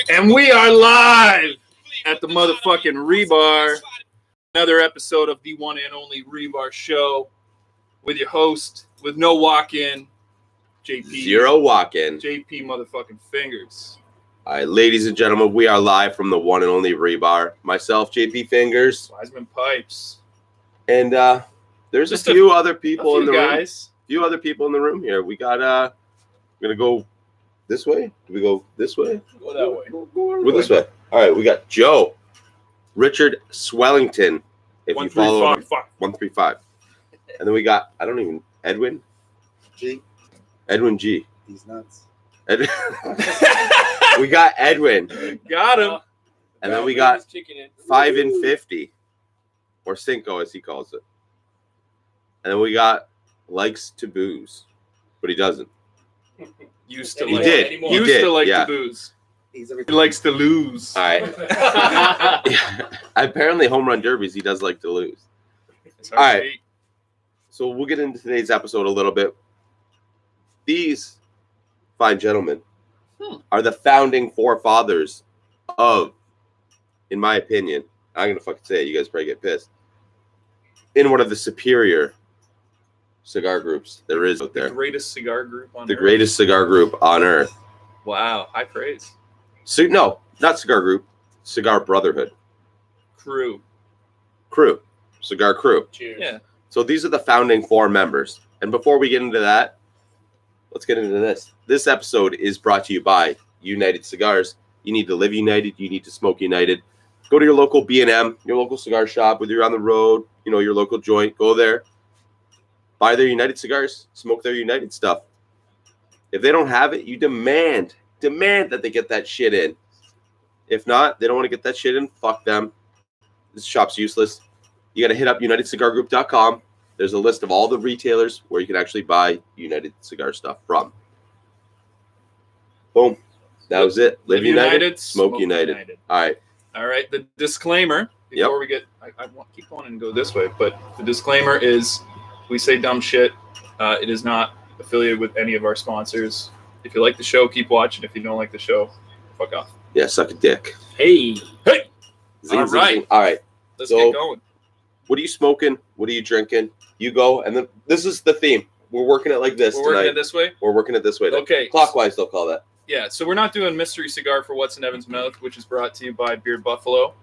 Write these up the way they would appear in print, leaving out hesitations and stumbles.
And we are live at the motherfucking Rebar. Another episode of the one and only Rebar Show with your host, with no walk-in, JP. Zero walk-in. JP motherfucking Fingers. All right, ladies and gentlemen, we are live from the one and only Rebar. Myself, JP Fingers. Wiseman Pipes. And there's Just a few other people in the guys. room. A few other people in the room here. We got, we're going to go this way. Do we go this way? Go that way. Go this way. All right, we got Joe. Richard Swellington. If you follow 135. And then we got, Edwin G. Edwin G. He's nuts. We got Edwin. Got him. And then we got 5 and 50. Or Cinco, as he calls it. And then we got likes to booze. But he doesn't. Used to He like did. anymore. He Used did, to like yeah. to booze. He He likes to lose. All right. Apparently, home run derbies, he does like to lose. It's All hard to right. eat. So we'll get into today's episode a little bit. These fine gentlemen are the founding forefathers of, in my opinion, I'm going to fucking say it, you guys probably get pissed, in one of the superior cigar groups there is out The there. greatest cigar group on The earth. greatest cigar group on earth. Wow. High praise. So, no, not cigar group, cigar brotherhood. Crew. Crew. Cigar crew. Cheers. Yeah. So these are the founding 4 members. And before we get into that, let's get into this. This episode is brought to you by United Cigars. You need to live united. You need to smoke united. Go to your local B&M, your local cigar shop, whether you're on the road, your local joint. Go there. Buy their United Cigars. Smoke their United stuff. If they don't have it, you demand that they get that shit in. If not, they don't want to get that shit in, fuck them. This shop's useless. You got to hit up UnitedCigarGroup.com. There's a list of all the retailers where you can actually buy United Cigar stuff from. Boom. That was it. Live United, smoke United. All right. The disclaimer before we get, I want to keep going and go this way, but the disclaimer is we say dumb shit. It is not affiliated with any of our sponsors. If you like the show, keep watching. If you don't like the show, fuck off. Yeah, suck a dick. Hey. Zing, All zing, right. zing. All right. Let's So- get going. What are you smoking? What are you drinking? You go. And then this is the theme. We're working it like this We're tonight. working it this way? We're working it this way. Okay. Clockwise, they'll call that. Yeah, so we're not doing mystery cigar for what's in Evan's mouth, which is brought to you by Beard Buffalo.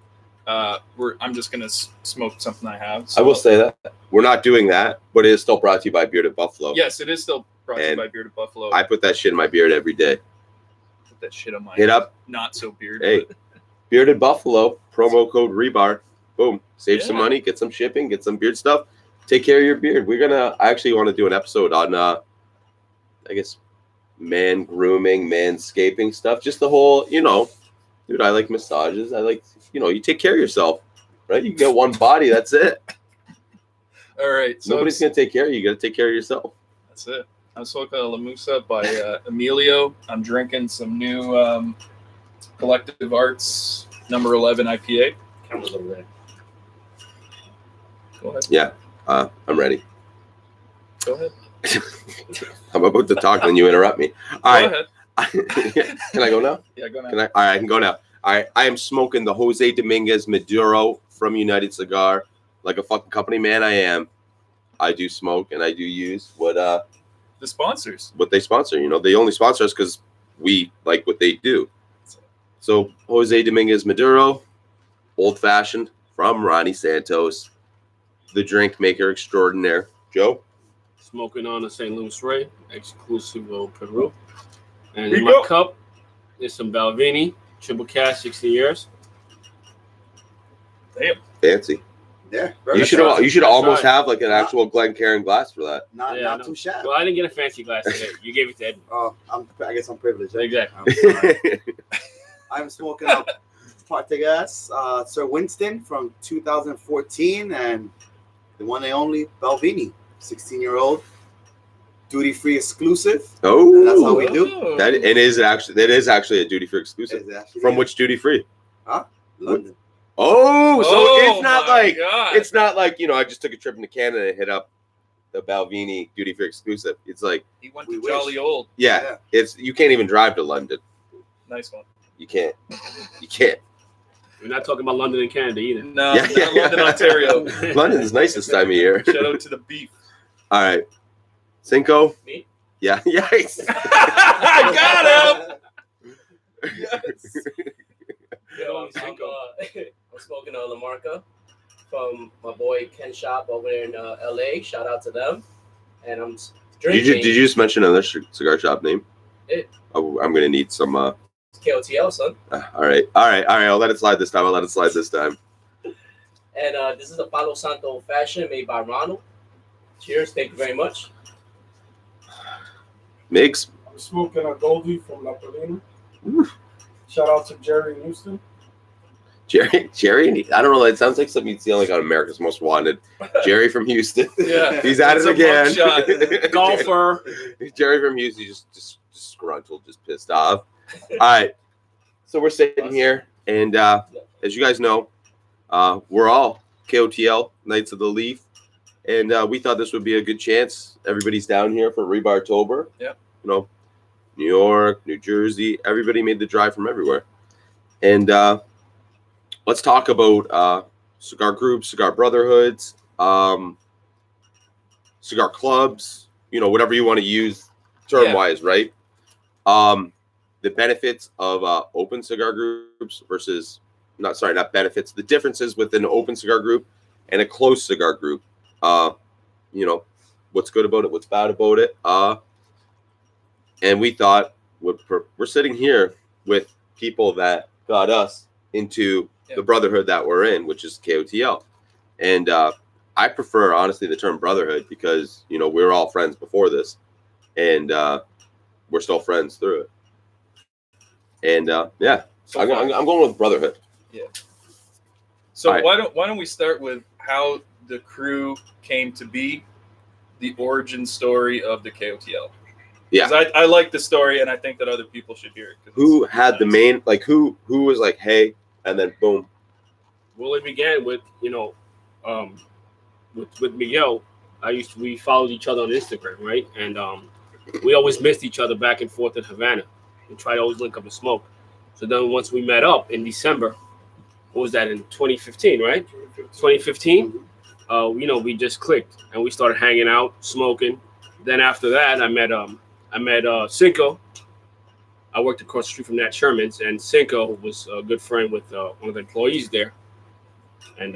I'm just gonna smoke something I have. So. I will say that. We're not doing that, but it is still brought to you by Bearded Buffalo. Yes, it is still brought to you And by Bearded Buffalo. I put that shit in my beard every day. Put that shit on my Hit up. not so beard. Hey, but- Bearded Buffalo, promo code REBAR. Boom. Save some Yeah. money, get some shipping, get some beard stuff. Take care of your beard. I actually want to do an episode on, I guess, man grooming, manscaping stuff. Just the whole, dude, I like massages. I like, you take care of yourself, right? You get one body. That's it. All right. So Nobody's going to take care of you. You got to take care of yourself. That's it. I'm smoking a La Musa by Emilio. I'm drinking some new Collective Arts number 11 IPA. Go ahead. Yeah, I'm ready. Go ahead. I'm about to talk, then you interrupt me. All right. Go ahead. Can I go now? Yeah, go now. All right, I can go now. All right, I am smoking the Jose Dominguez Maduro from United Cigar. Like a fucking company man I am. I do smoke and I do use what The sponsors. they sponsor. They only sponsor us because we like what they do. So Jose Dominguez Maduro, old fashioned from Ronnie Santos, the drink maker extraordinaire. Joe? Smoking on a St. Louis Ray, exclusive of Peru. And Here in you my go. cup is some Balvenie, triple cask, 60 years. Damn. Fancy. Yeah. You should almost right. have like an actual Glencairn glass for that. Not Yeah, I know. too shabby. Well, I didn't get a fancy glass today. You gave it to Edmund. Oh, I guess I'm privileged. Exactly. I'm smoking up Partagas, Sir Winston from 2014, and the one and only Balvenie, 16-year-old, duty-free exclusive. Oh, That's how we do. Oh. that is actually a duty free exclusive. It's actually From which duty free? London. Oh, so it's not my like God. it's not like I just took a trip into Canada and hit up the Balvenie duty free exclusive. It's like, He went We to wish. Jolly Old. yeah, it's you can't even drive to London. Nice one. You can't. You can't. We're not talking about London and Canada either. No, Yeah, not London, Ontario. London's nice this time of year. Shout out to the beef. All right, Cinco. Me? Yeah, yes. I got him. Yo, I'm smoking a La Marca from my boy Ken Shop over there in LA. Shout out to them. And I'm drinking. Did you just mention another cigar shop name? It. Oh, I'm gonna need some. KOTL, son. All right. I'll let it slide this time. And this is a Palo Santo old fashioned made by Ronald. Cheers. Thank you very much. Migs. I'm smoking a Goldie from La Polina. Oof. Shout out to Jerry in Houston. Jerry. I don't know. It sounds like something you'd see on like on America's Most Wanted. Jerry from Houston. Yeah. He's at It's it a again. mugshot. Golfer. Jerry from Houston, just disgruntled, just pissed off. All right. So we're sitting here, and as you guys know, we're all KOTL Knights of the Leaf, and we thought this would be a good chance. Everybody's down here for Rebar-tober. Yep. You know, New York, New Jersey, everybody made the drive from everywhere. And let's talk about cigar groups, cigar brotherhoods, cigar clubs, whatever you want to use term-wise, right? The benefits of open cigar groups versus, not benefits, the differences with an open cigar group and a closed cigar group. What's good about it, what's bad about it. And we thought we're sitting here with people that got us into the brotherhood that we're in, which is KOTL. And I prefer, honestly, the term brotherhood because, we're all friends before this, and we're still friends through it. And So I'm going with brotherhood. Yeah. So All right. why don't we start with how the crew came to be, the origin story of the KOTL? Yeah. 'Cause I like the story, and I think that other people should hear it. 'Cause Who it's had the nice. main, like who was like, hey, and then boom. Well, it began with with Miguel. We followed each other on Instagram, right? And we always missed each other back and forth in Havana. We tried to always link up and smoke. So then once we met up in December, what was that, in 2015, right? 2015. We just clicked and we started hanging out, smoking. Then after that, I met Cinco. I worked across the street from Nat Sherman's, and Cinco was a good friend with one of the employees there. And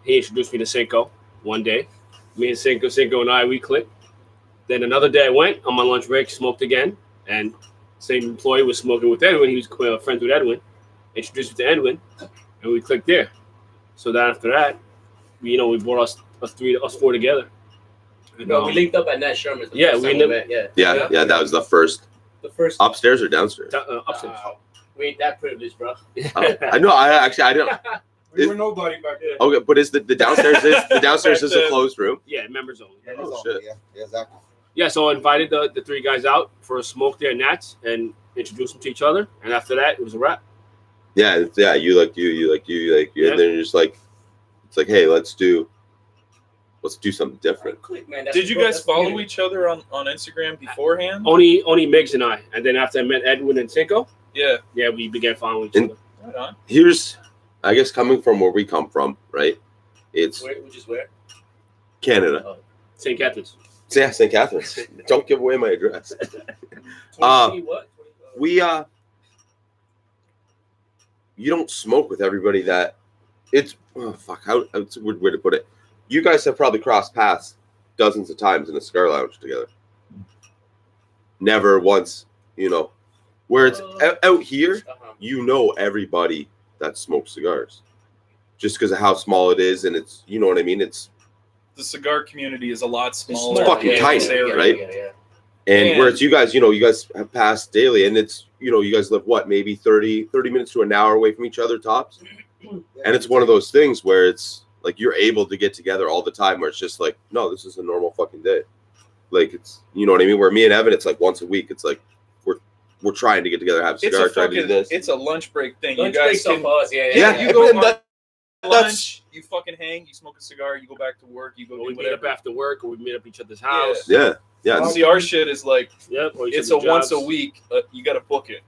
he introduced me to Cinco one day. Me and Cinco and I, we clicked. Then another day I went on my lunch break, smoked again, and same employee was smoking with Edwin. He was friends with Edwin. Introduced me to Edwin, and we clicked there. So then after that, we brought us four together. And, No, we linked up at Nat Sherman's. Yeah, first we time linked- met. Yeah, that was the first. The first. Upstairs or downstairs? upstairs. We ain't that privileged, bro. I know. I don't. We were nobody back then. Okay, but is the downstairs is a closed room? Yeah, members only. Yeah, Oh, that's shit. all, yeah, exactly. Yeah, so I invited the three guys out for a smoke there at Nats and introduced them to each other. And after that, it was a wrap. Yeah. You like you, you like you, you like you, Yeah. and then you're just like, it's like, hey, let's do something different. Click, man. That's Did you the- guys that's the follow beginning. each other on Instagram beforehand? Only Migs and I. And then after I met Edwin and Cinco, Yeah. yeah, we began following each And- other. Right on. Here's, I guess, coming from where we come from, right? It's Which is where? Canada. St. Catherine's. Yeah, St. Catharines. Don't give away my address. 20, what? 20, We you don't smoke with everybody that it's it's a weird way to put it. You guys have probably crossed paths dozens of times in a cigar lounge together. Never once, where it's out here, everybody that smokes cigars just because of how small it is, and it's, you know what I mean, it's The cigar community is a lot It's smaller. fucking in tiny, this area. right? Yeah. and where And- it's you guys have passed daily, and it's, you guys live what, maybe 30 minutes to an hour away from each other tops. And it's one of those things where it's like you're able to get together all the time, where it's just like, no, this is a normal fucking day. Like, it's, you know what I mean? Where me and Evan, it's like once a week. It's like we're trying to get together, have a It's cigar, a try to do fucking, this. it's a lunch break thing. Lunch you guys breaks can, off us, Yeah, you go but on- that- lunch, you fucking hang, you smoke a cigar, you go back to work, you go Or do we meet whatever. up after work, or we meet up at each other's house. Yeah. Yeah. See, our shit is like Yep. Or each it's a other's once a jobs. week. You got to book it.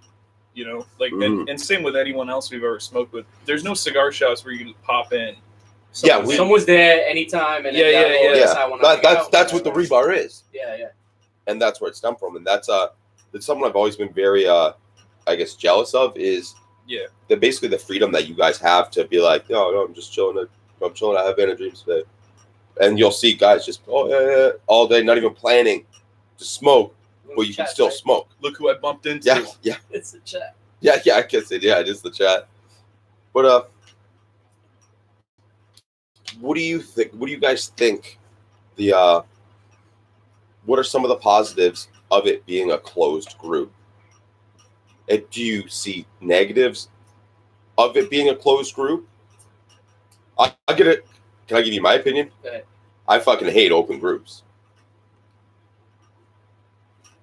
You know, like and same with anyone else we've ever smoked with. There's no cigar shops where you can pop in. Someone's there anytime, and then Yeah. That's what the rebar is. Yeah. And that's where it stemmed from. And that's something I've always been very I guess jealous of is basically the freedom that you guys have to be like, no, I'm just chilling. I'm chilling at Havana Dreams today. And you'll see guys just all day, not even planning to smoke, but you can still smoke. Look who I bumped into. Yeah. It's the chat. Yeah, I guess it is the chat. But what do you think? What do you guys think? What are some of the positives of it being a closed group? And do you see negatives of it being a closed group? I get it. Can I give you my opinion? Go ahead. I fucking hate open groups.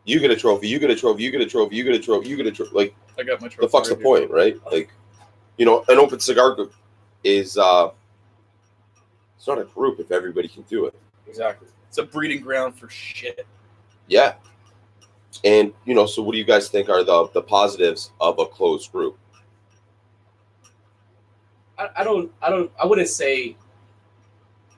You get a trophy. You get a trophy. You get a trophy. You get a trophy. You get a trophy. Like, I got my trophy. the fuck's the point, right? Like, an open cigar group is it's not a group if everybody can do it. Exactly. It's a breeding ground for shit. Yeah. And so what do you guys think are the positives of a closed group? I wouldn't say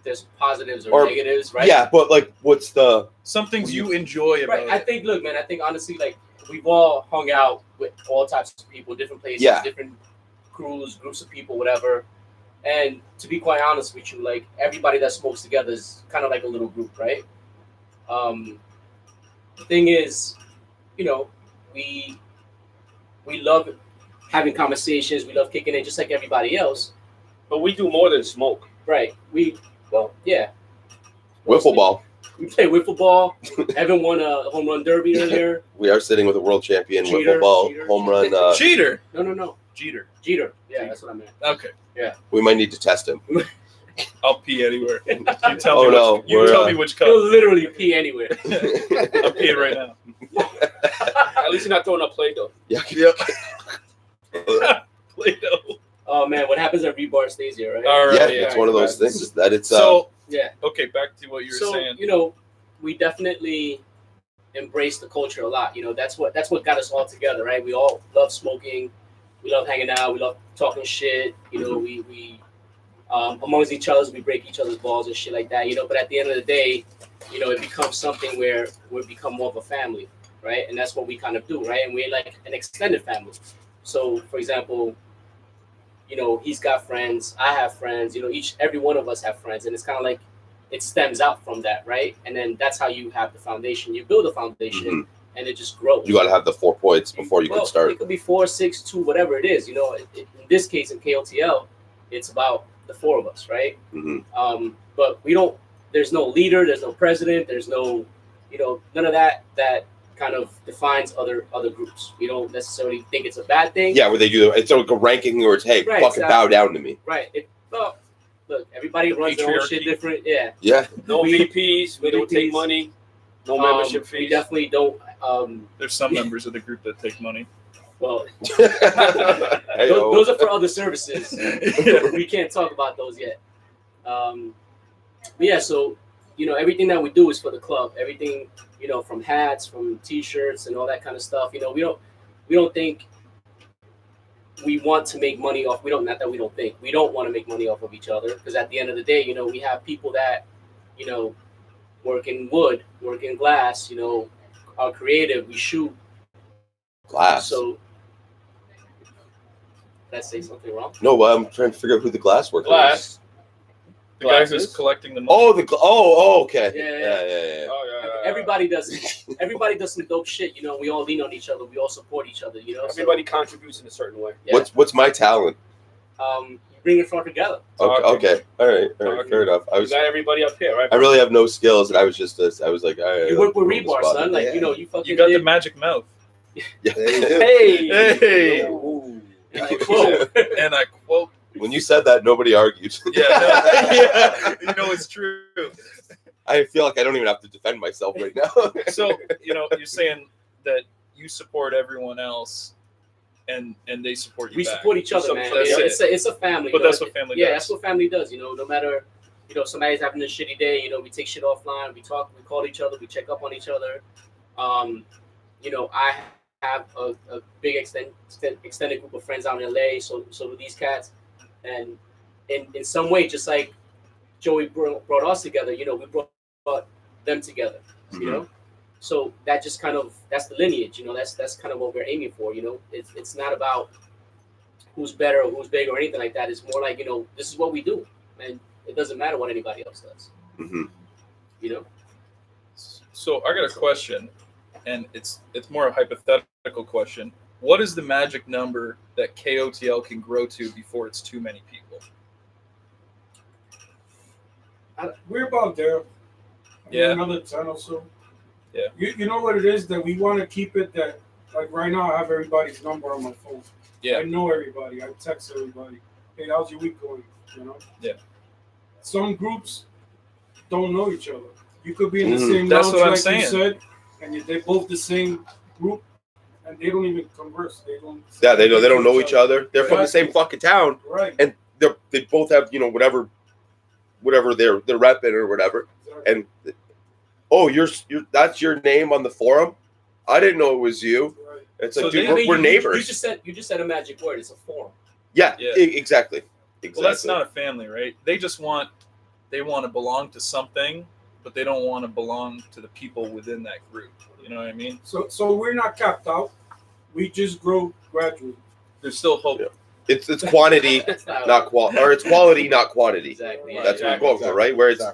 there's positives or negatives, right? Yeah, but like, what's some things you enjoy about it? I think, look, man, I think honestly, like, we've all hung out with all types of people, different places, different crews, groups of people, whatever. And to be quite honest with you, like, everybody that smokes together is kind of like a little group, right? The thing is, we love having conversations, we love kicking it just like everybody else. But we do more than smoke. Right. Wiffle ball. We play wiffle ball. Evan won a home run derby earlier. We are sitting with a world champion Cheater, wiffle ball cheater. home run. Cheater. No. Jeter. Yeah, that's what I meant. Okay. Yeah. We might need to test him. I'll pee anywhere. You tell me which cup. He'll literally pee anywhere. I'm peeing right now. At least you're not throwing up Play-Doh. Yeah. Play-Doh. Oh man, what happens at rebar stays here, right? All right. Yeah, it's one of those things that it's yeah. Okay, back to what you were saying. We definitely embrace the culture a lot. That's what got us all together, right? We all love smoking, we love hanging out, we love talking shit. We amongst each other, we break each other's balls and shit like that. But at the end of the day, it becomes something where we become more of a family, right? And that's what we kind of do, right? And we're like an extended family. So, for example, he's got friends, I have friends, every one of us have friends, and it's kind of like it stems out from that, right? And then that's how you have the foundation. You build a foundation, and it just grows. You got to have the 4 points before you can start. It could be 4, 6, 2, whatever it is. In this case, in KOTL, it's about the 4 of us, right? Mm-hmm. But there's no leader, there's no president, there's no, none of that kind of defines other groups. We don't necessarily think it's a bad thing. Yeah, where they do it's like a ranking where it's, hey, fucking bow down to me. Right. Look, everybody runs their own shit different. Yeah. Yeah. No VPs. We don't take money. No membership fees. We definitely don't. There's some members of the group that take money. Well, those are for other services. We can't talk about those yet. But yeah, so everything that we do is for the club. Everything, from hats, from T-shirts, and all that kind of stuff. We don't think we want to make money off. We don't want to make money off of each other, because at the end of the day, we have people that, work in wood, work in glass, are creative. We shoot glass. So did I say something wrong? No, I'm trying to figure out who the glass worker is. The guy who's collecting the money. Okay. Yeah. Oh, yeah. Everybody does some dope shit. We all lean on each other. We all support each other. Everybody contributes in a certain way. Yeah. What's my talent? You bring it all together. Okay. All right. Fair enough. You got everybody up here, right? I really have no skills, and I was like, all right. You work with rebar, son. Like, you got the magic mouth. Yeah. Hey. And I quote. When you said that, nobody argued. Yeah. It's true. I feel like I don't even have to defend myself right now. So, you're saying that you support everyone else. and they support you. We back. support each other, So man. that's It's a family. But you know? that's what family Yeah, does. that's what family does. You know, no matter, you know, somebody's having a shitty day. You know, we take shit offline. We talk. We call each other. We check up on each other. You know, I have a big extended group of friends out in LA. So do these cats, and in some way, just like Joey brought us together. You know, we brought them together. You know. So that just kind of, that's the lineage, you know, that's kind of what we're aiming for, you know. It's not about who's better or who's big or anything like that. It's more like, you know, this is what we do, and it doesn't matter what anybody else does. You know. So I got a question, and it's more a hypothetical question. What is the magic number that KOTL can grow to before it's too many people? We're about there. Yeah. Another 10 or so. Yeah. You know what it is that we want to keep it that, like right now I have everybody's number on my phone. Yeah. I know everybody. I text everybody. Hey, how's your week going? You know? Yeah. Some groups don't know each other. You could be in the same That's lounge, what I'm like saying. you said, and they're both the same group, and they don't even converse. They don't. Yeah, they don't know each other. They're from the same fucking town, Right. and they both have, you know, whatever they're repping or whatever. Exactly. And oh, you're that's your name on the forum. I didn't know it was you. Right. It's So like, they- dude, we're neighbors. You just said a magic word. It's a forum. Yeah, Yeah. Exactly. Well, that's not a family, right? They want to belong to something, but they don't want to belong to the people within that group. You know what I mean? So we're not capped out. We just grow gradually. There's still hope. Yeah. It's quantity, That's not quality, or it's quality, not quantity. Exactly. Yeah, That's exactly. what we're going for, right? Where it's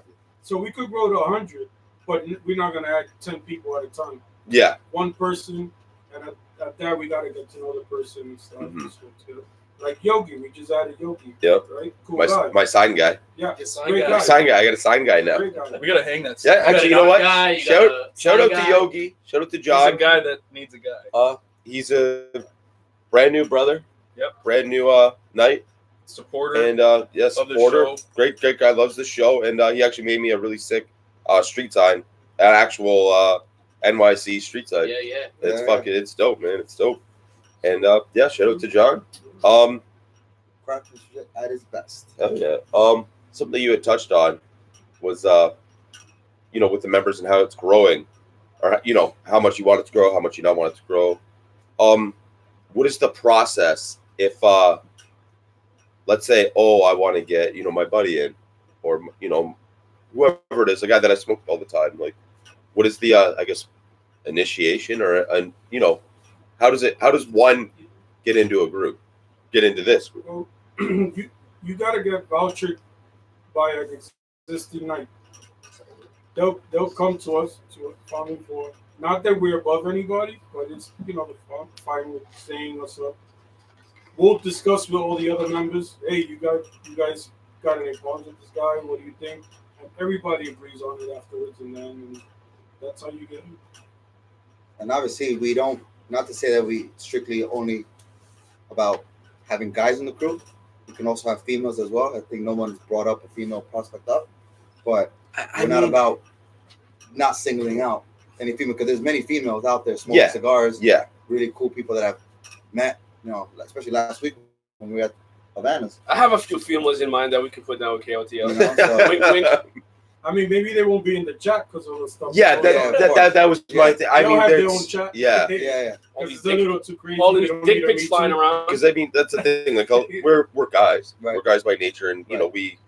So we could grow to 100, but we're not gonna add 10 people at a time. yeah, One person, and at that we gotta get to know the person and stuff. Mhm. So, like Yogi, we just added Yogi. Yep. Right. Cool guy. my sign guy. Yeah. Your sign Great guy. guy. Sign guy. I got a sign guy now. Great guy. We gotta hang that. Yeah, actually, you know what? Guy, you Shout got a out sign to guy. Yogi. Shout out to He's a John. guy that needs a guy. He's a brand new brother. Yep. Brand new knight. Supporter. And yes, of the supporter. show. Great guy. Loves the show. And he actually made me a really sick street sign. An actual NYC street sign. Yeah, yeah. It's Yeah. fucking. It's dope, man. It's dope. And yeah, shout out to John. Craftsmanship at its best. Oh yeah. Something that you had touched on was you know, with the members and how it's growing, or you know, how much you want it to grow, how much you don't want it to grow. What is the process if let's say, oh, I want to get, you know, my buddy in, or you know, whoever it is, the guy that I smoke all the time. Like, what is the I guess initiation, or you know, how does one get into a group, get into this group? Well, you gotta get vouchered by an existing night. They'll come to us to farming for, not that we're above anybody, but it's, you know, the fine with saying us up. We'll discuss with all the other members. Hey, you guys got any problems with this guy? What do you think? And everybody agrees on it afterwards, and then that's how you get it. And obviously, we don't, not to say that we strictly only about having guys in the group. We can also have females as well. I think no one's brought up a female prospect up, but we're not about not singling out any female, because there's many females out there smoking cigars. Yeah. Really cool people that I've met, you know, especially last week when we were at Havana's. I have a few females in mind that we can put down with KOTL. You know, so, Wink, wink. I mean, maybe they won't be in the chat because of the stuff. Yeah, that was my thing. I They mean, don't have their there's own chat. yeah. yeah. All Because these it's a little too crazy. all They these don't dick need a pics Me flying Too. around. Because I mean, that's the thing. Like, we're guys. Right. We're guys by nature, and you know, we.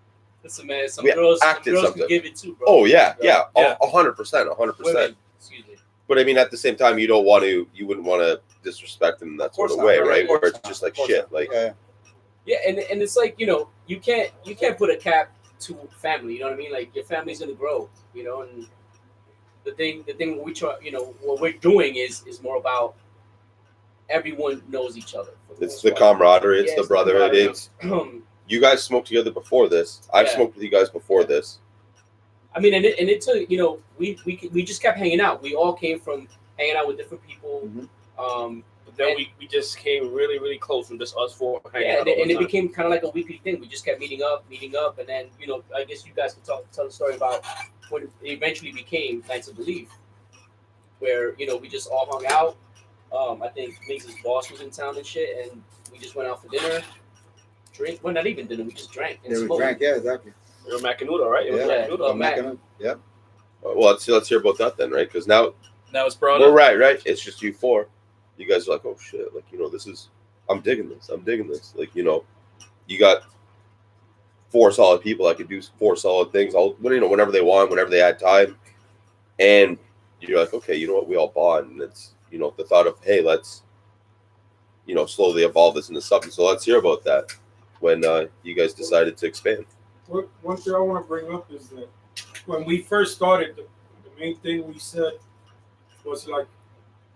Listen, man, some We girls acted can something. give it too, bro. Oh yeah, yeah, Yeah. 100%, 100%. Women, excuse me. But I mean, at the same time, you wouldn't want to disrespect them in that sort of course way, not, right? of Where course it's just like Of course shit. not. Like, Yeah. Yeah, and it's like, you know, you can't put a cap to family. You know what I mean? Like, your family's gonna grow. You know, and the thing we try, you know, what we're doing is more about everyone knows each other. for it's most the part. camaraderie, it's Yeah, the it's the brotherhood. camaraderie. It's you guys smoked together before this. I've Yeah. smoked with you guys before this. I mean, and it took, you know, we just kept hanging out. We all came from hanging out with different people. Mhm. But then we just came really, really close from just us four hanging Yeah, out. and, all and the it time. became kind of like a weekly thing. We just kept meeting up, and then, you know, I guess you guys can tell the story about when it eventually became Nights of Belief, where, you know, we just all hung out, I think Migs' boss was in town and shit, and we just went out for dinner, drink. Well, not even dinner. We just drank and Yeah, we smoked. drank. Yeah, exactly. It was Macanudo, right? It was Yeah. Macanudo. Mac. Yeah. Well, let's hear about that then, right? Because now Now it's brought we're up. right. It's just you four. You guys are like, oh shit, like this is. I'm digging this. Like you got four solid people that could do four solid things. Whenever they want, whenever they had time, and you're like, okay, you know what? We all bond, and it's the thought of, hey, let's slowly evolve this into something. So let's hear about that when you guys decided to expand. One thing I want to bring up is that when we first started, the main thing we said was like,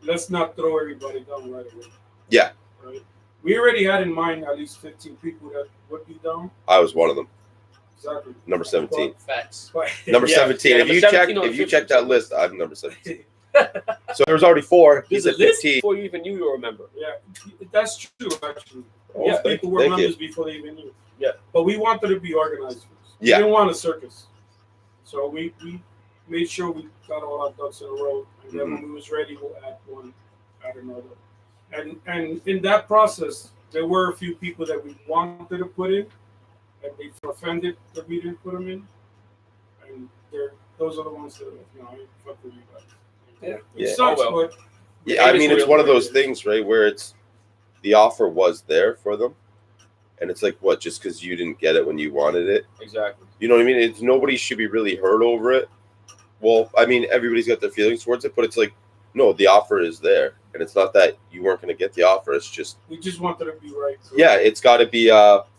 let's not throw everybody down right away. Yeah. Right. We already had in mind at least 15 people that would be down. I was one of them. Exactly. Number 17. Facts. But Number Yeah, 17. yeah, If you number check 17 on the if you 15. check that list, I'm number 17. So there was already 4. He There's a said list 15. before you even knew you were a member. yeah, that's true actually. Oh, Yeah, thank people you, were thank you. members before they even knew. Yeah. But we wanted to be organized first. Yeah. We didn't want a circus. So we made sure we got all our ducks in a row. And then when we was ready, we'll add one, add another. And in that process, there were a few people that we wanted to put in, and they felt offended that we didn't put them in. And those are the ones that, I fuck with you guys. Yeah. It sucks, Oh, well. but Yeah, I It is mean, it's real. one of those things, right, where it's the offer was there for them, and it's like, what, just because you didn't get it when you wanted it? Exactly. You know what I mean? It's nobody should be really hurt over it. Well, I mean, everybody's got their feelings towards it, but it's like, no, the offer is there, and it's not that you weren't going to get the offer. It's just, we just wanted to be right. So yeah, it's got to be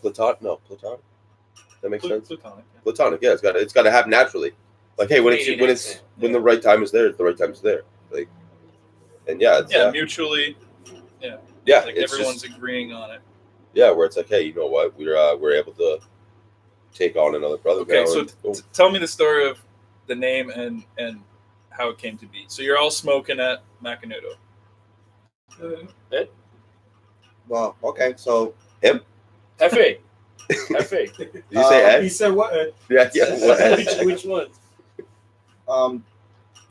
platonic. No, platonic. That makes sense. Platonic. Yeah. Platonic. Yeah, it's got to happen naturally. Like, hey, when the right time is there, the right time is there. Like, and yeah, it's, Yeah, mutually. yeah, Like it's everyone's just, agreeing on it. yeah, where it's like, hey, you know what, we're able to take on another brother. Okay, now so and- tell me the story of the name and how it came to be. So you're all smoking at Macanudo. Well, okay. So Hefe. Hefe. Did you say Ed? He said what? Ed? Yeah. which one?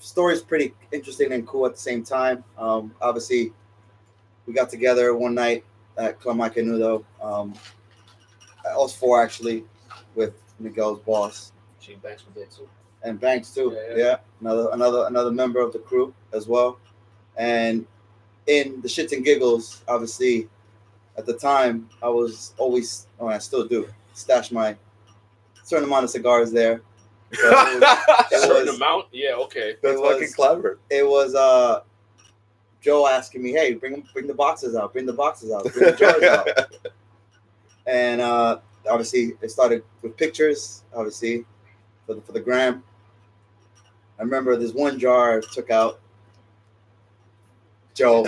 Story's pretty interesting and cool at the same time. Obviously, we got together one night at Club Macanudo. Us 4 actually, with Miguel's boss She Banks with it too. and Banks too. Yeah. Another member of the crew as well. And in the shits and giggles, obviously, at the time I was always, I still do, stash my certain amount of cigars there. So it Certain was- amount? Yeah, okay. That's It was- fucking clever. it was Joe asking me, "Hey, bring the boxes out, bring the jars out." And obviously, it started with pictures, obviously, for the gram. I remember this one jar I took out. Joe,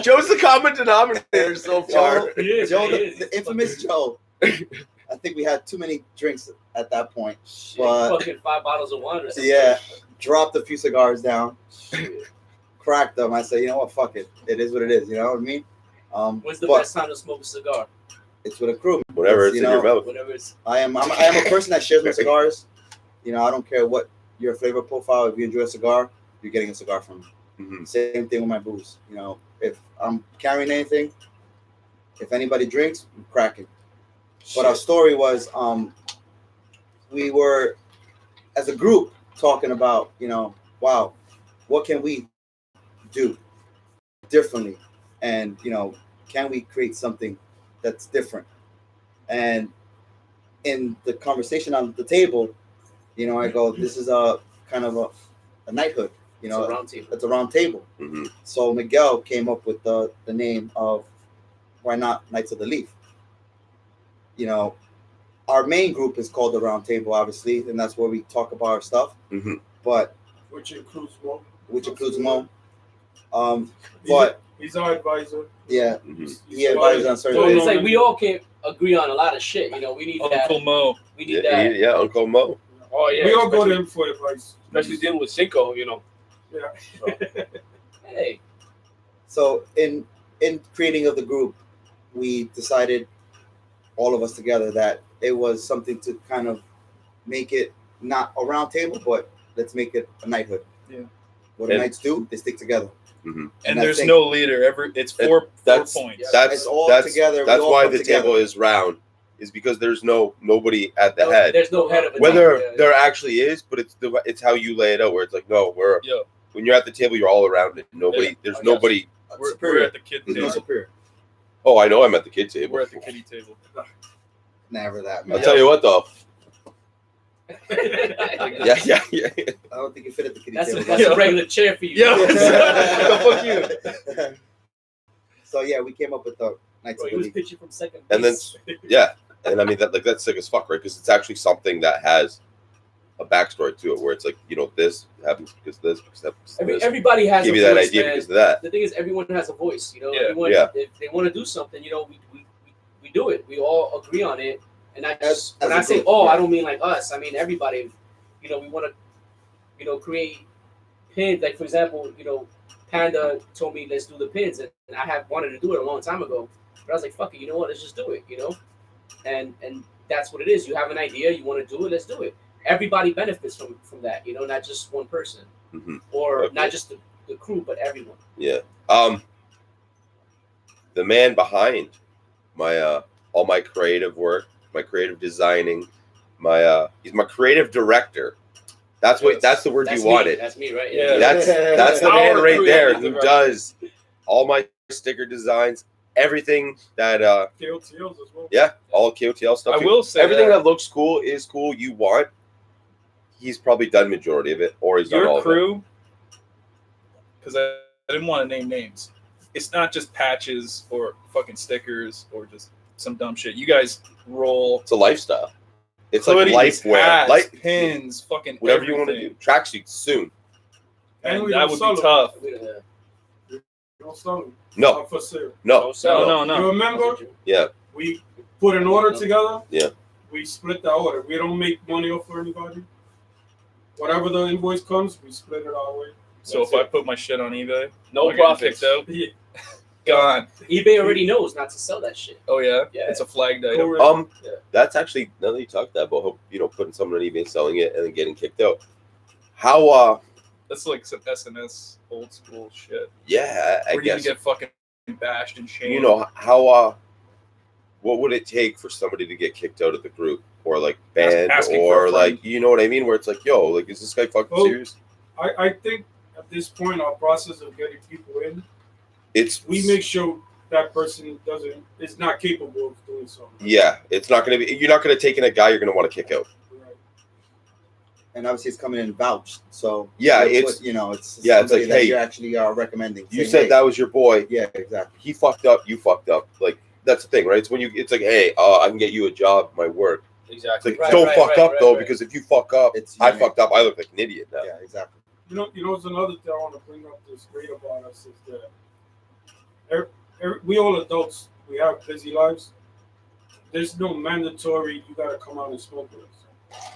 Joe's the common denominator so far. He is. Joe, he is. the infamous Joe. I think we had too many drinks at that point. Shit, but- fucking 5 bottles of wine or something. Yeah, dropped a few cigars down, Shit. cracked them. I said, you know what, fuck it. It is what it is. You know what I mean? When's the But best time to smoke a cigar? it's with a crew. Whatever, it's You in know, your mouth. Whatever it's. I am a person that shares my cigars. You know, I don't care what your flavor profile. If you enjoy a cigar, you're getting a cigar from me. Mhm. Same thing with my booze. You know, if I'm carrying anything, if anybody drinks, I'm cracking. But our story was, we were as a group talking about, wow, what can we do differently, and can we create something that's different? And in the conversation on the table, I go, this is a kind of a knighthood. It's a round table. It's a round table. Mhm. So Miguel came up with the name of, why not Knights of the Leaf? Our main group is called the Round Table, obviously, and that's where we talk about our stuff. Mhm. But Which includes Mo. Mo. But He's our advisor. yeah, Mhm. he advises on certain No, So things. it's like we all can't agree on a lot of shit. We need that. Uncle Mo. We need that. Yeah, Uncle Mo. Oh, yeah. We all go to especially- him for advice. Especially dealing with Cinco, Yeah. Hey, So in creating of the group, we decided, all of us together, that it was something to kind of make it not a round table, but let's make it a knighthood. Yeah. What the And- Knights do, they stick together. Mhm. And I there's think- no leader. It's four That's- points. It's all together. We That's all why come the together. table is round, is because there's nobody at the No, head. There's no head of a Whether table, yeah. there actually is, but it's how you lay it out. Where it's like, no, when you're at the table, you're all around it. Nobody, Yeah. there's I got nobody. We're superior. at the kid There's no table. superior. Oh, I know, I'm at the kid table. We're at the kiddie table. Never that, I'll man. tell you what, though. yeah. Yeah. I don't think you fit at the kiddie That's table. a regular chair for you. Yeah. Fuck you. So yeah, we came up with the Knights Bro, of he the was League. pitching from second And then, base. yeah, and I mean that's sick as fuck, right? Because it's actually something that has a backstory to it, where it's like, this happens because this, because that, because this. Everybody has Give a you that voice, idea man. because of that. The thing is, everyone has a voice. Yeah. Everyone, Yeah. if they want to do something, we do it. We all agree on it. And I just As when a I say group, all, yeah. I don't mean like us. I mean everybody. We want to, create pins. Like for example, Panda told me let's do the pins, and I have wanted to do it a long time ago. But I was like, fuck it, you know what? Let's just do it. And that's what it is. You have an idea, you want to do it, let's do it. Everybody benefits from that. Not just one person Mhm. or Okay. not just the crew, but everyone. Yeah. The man behind my all my creative work, my creative designing, he's my creative director. That's what. Yes. That's the word That's you me. wanted. That's me, right? Yeah. That's the man Our right there creative who director. does all my sticker designs, everything that KOTLs as well. yeah, all KOTL stuff. I will say everything that that looks cool is cool. You want. He's probably done majority of it, or he's done all your of it. crew, because I didn't want to name names. It's not just patches or fucking stickers or just some dumb shit. You guys roll It's a lifestyle. It's like hoodies, life wear, hats, pins, fucking whatever you want to everything. do. Tracksuits soon. And we that don't would sell be them. tough. You don't sell them. No, Not for sale. no. No. You remember? Yeah. We put an order together. Yeah. We split the order. We don't make money off for anybody. Whatever the invoice comes, we split it our way. So if I put my shit on eBay, No I'm getting profits. kicked out. Yeah. Gone. eBay already knows not to sell that shit. Oh yeah, Yeah. it's a flagged item. Correct. Yeah. That's actually, now that you talk that about putting someone on eBay and selling it and then getting kicked out. How That's like some SNS old school shit. yeah, I Where you guess get fucking bashed and shamed. how what would it take for somebody to get kicked out of the group or like banned Asking for or a like friend. you know what I mean, where it's like, yo, like, is this guy fucking Oh. serious? I think at this point, our process of getting people in, It's we make sure that person is not capable of doing something. yeah, it's not gonna be, you're not gonna take in a guy you're gonna want to kick out. Right. And obviously it's coming in vouched. So Yeah, it's it's- it's yeah, it's somebody like, that hey, you actually are recommending. You saying, said hey, that was your boy. Yeah, exactly. He fucked up. You fucked up. Like that's the thing, right? It's when it's like, hey, I can get you a job, my work. It's Exactly. like, Right, don't right, fuck right, up right, though, right. because if you fuck up, It's I unique. fucked up. I look like an idiot now. Yeah, exactly. You know, it's another thing I want to bring up that's great about us is that we all adults, we have busy lives. There's no mandatory, you got to come out and smoke with us.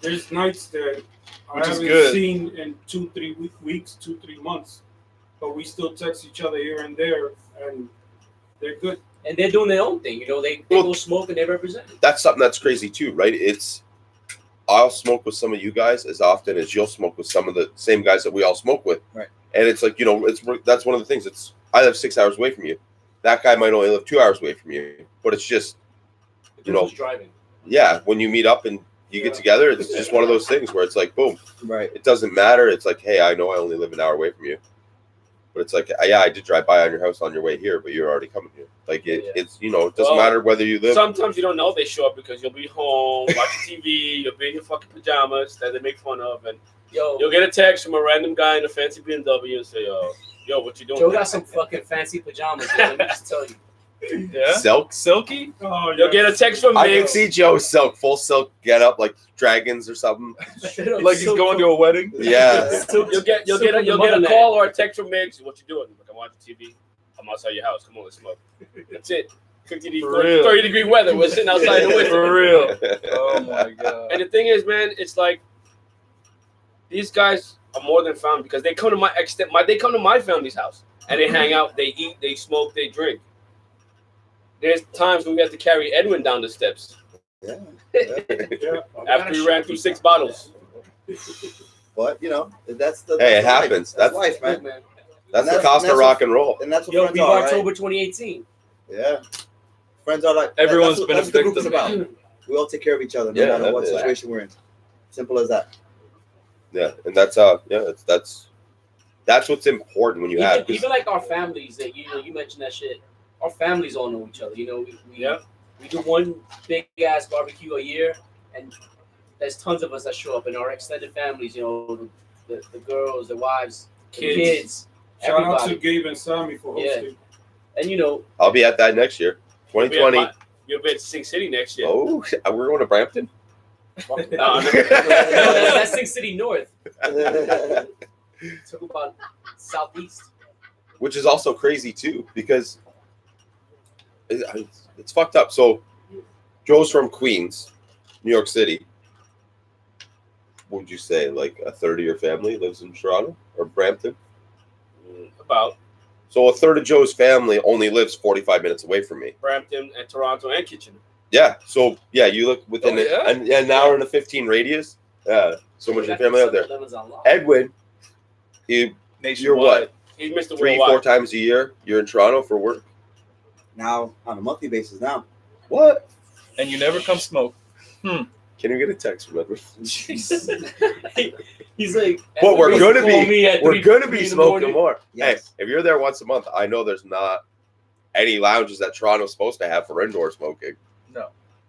There's nights that I Which is haven't good. seen in 2-3 weeks, 2-3 months, but we still text each other here and there, and they're good. And they're doing their own thing. They Well, go smoke and they represent it. That's something that's crazy too, right? I'll smoke with some of you guys as often as you'll smoke with some of the same guys that we all smoke with. Right. And it's like, that's one of the things. I live 6 hours away from you. That guy might only live 2 hours away from you, but it's just, Who's driving? yeah, when you meet up and you get Yeah. together, it's just one of those things where it's like, boom, Right. it doesn't matter. It's like, hey, I know I only live an hour away from you, but it's like, yeah, I did drive by on your house on your way here, but you're already coming here. Like Yeah. it's, it doesn't Well, matter whether you live. Sometimes you don't know they show up because you'll be home watching TV, you'll be in your fucking pajamas that they make fun of, and you'll get a text from a random guy in a fancy BMW and say, yo, what you doing? Joe got some fucking fancy pajamas, man. Let me just tell you. Yeah. Silk. Silky? Oh, You'll get a text from I me. can see Joe silk, full silk get up like dragons or something. Like he's going to a wedding? Yeah. You'll get a call or a text from me. What you doing? Like, I'm watching TV. I'm outside your house. Come on, let's smoke. That's it. 30-degree weather. We're sitting outside the window. For real. Oh my god. And the thing is, man, it's like these guys are more than family because they come to they come to my family's house and they hang out, they eat, they smoke, they drink. There's times when we have to carry Edwin down the steps Yeah. Yeah. after he ran through 6 bottles. But that's the Hey, it that's life. happens. That's That's- life, man. Man. That's And the cost of that's rock and roll. And that's what Yo, friends Viva are, right? October 2018. Yeah, friends are like Everyone's that's been a what the group is victim. about. We all take care of each other, no Yeah, matter what yeah. situation we're in. Simple as that. Yeah, and that's that's what's important when you Even, have. 'cause- even like our families that you mentioned that shit. Our families all know each other. We do one big ass barbecue a year, and there's tons of us that show up in our extended families. The girls, the wives, the kids, Shout out to everybody. Gabe and Sammy for Yeah. hosting. And I'll be at that next year, 2020. You'll be at Sing City next year. Oh, we're going to Brampton. No, no, that's Sing City North. Right. Talk about southeast. Which is also crazy too, because it's fucked up. So Joe's from Queens, New York City. What would you say, like a third of your family lives in Toronto or Brampton? About So a third of Joe's family only lives 45 minutes away from me. Brampton and Toronto and Kitchener. Yeah. So yeah, you look within Oh, yeah? an hour and a 15 radius. Yeah. So much of your family out there. 7-Eleven's on lock. Edwin, you're what? He's Mr. 3-4 Worldwide. times a year. You're in Toronto for work. Now on a monthly basis now. What? And you never come smoke. Can you get a text from Edwin? He's like, But we're everybody gonna call be- me at We're 3 gonna be in the smoking morning. more. Yes. Hey, if you're there once a month, I know there's not any lounges that Toronto's supposed to have for indoor smoking. No.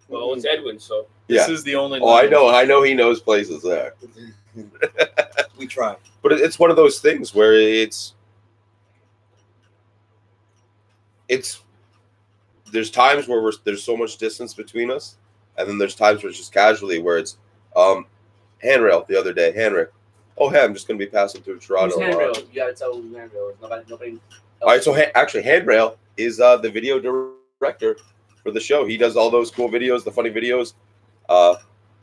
Well, it's Edwin, so This Yeah. is the only Oh, I lounge. know he knows places there. We try. But it's one of those things where it's there's times where there's so much distance between us, and then there's times where it's just casually where it's handrail the other day, handrail. Oh hey, I'm just gonna be passing through Toronto. Who's handrail? You gotta tell who handrail is. Nobody. All right, so actually, Handrail is the video director for the show. He does all those cool videos, the funny videos.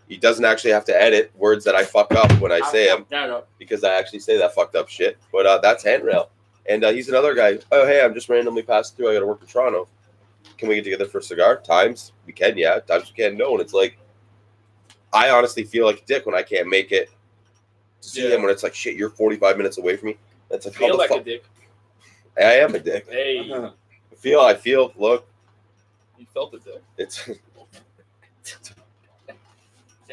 He doesn't actually have to edit words that I fuck up when I say them, because I actually say that fucked up shit. But that's Handrail. And he's another guy. Oh, hey, I'm just randomly passing through. I got to work in Toronto. Can we get together for a cigar? Times we can, yeah. Times we can, no. And it's like, I honestly feel like a dick when I can't make it to see him, when it's like, shit, you're 45 minutes away from me. That's like, how feel the like fuck? a dick. I am a dick. Hey, I feel, look, You felt it there. it's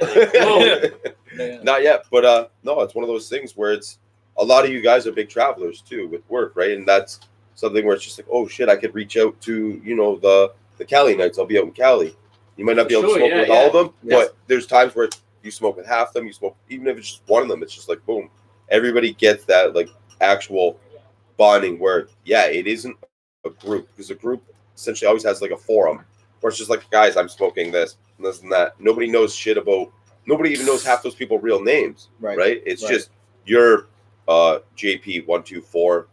Whoa. Man. not yet, but no, it's one of those things where it's a lot of you guys are big travelers too with work, right? And that's something where it's just like, oh shit, I could reach out to the Cali nights. I'll be out in Cali. You might not be able to Sure, smoke yeah, with yeah. all of them, Yes. but there's times where you smoke with half of them. You smoke even if it's just one of them. It's just like boom, everybody gets that like actual bonding where it isn't a group, because a group essentially always has like a forum where it's just like, guys, I'm smoking this and this and that. Nobody knows shit about. Nobody even knows half those people real names, right? It's Right. just you're JP124.